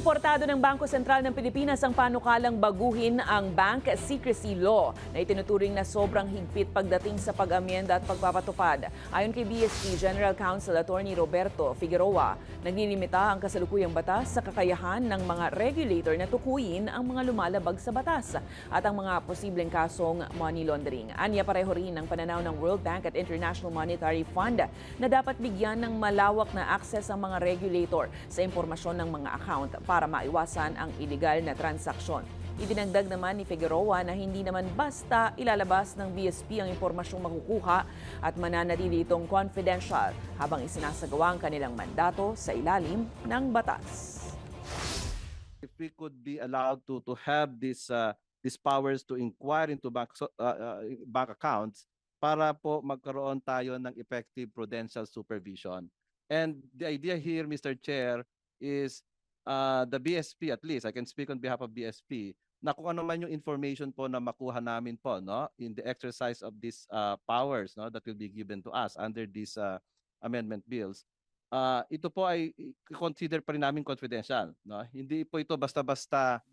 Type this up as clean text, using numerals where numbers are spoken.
Sinusuportado ng Bangko Sentral ng Pilipinas ang panukalang baguhin ang Bank Secrecy Law na itinuturing na sobrang higpit pagdating sa pag-amyenda at pagpapatupad. Ayon kay BSP General Counsel Attorney Roberto Figueroa, naglilimita ang kasalukuyang batas sa kakayahan ng mga regulator na tukuyin ang mga lumalabag sa batas at ang mga posibleng kasong money laundering. Anya pareho rin ang pananaw ng World Bank at International Monetary Fund na dapat bigyan ng malawak na access ang mga regulator sa impormasyon ng mga account para maiwasan ang iligal na transaksyon. Idinagdag naman ni Figueroa na hindi naman basta ilalabas ng BSP ang impormasyong makukuha at mananatili itong confidential habang isinasagawa ang kanilang mandato sa ilalim ng batas. If we could be allowed to have these powers to inquire into bank accounts para po magkaroon tayo ng effective prudential supervision. And the idea here, Mr. Chair, is the BSP, at least I can speak on behalf of BSP, na kung ano man yung information po na makuha namin po, no, in the exercise of these powers, no, that will be given to us under these amendment bills, ito po ay consider pa rin namin confidential, no? Hindi po ito basta-basta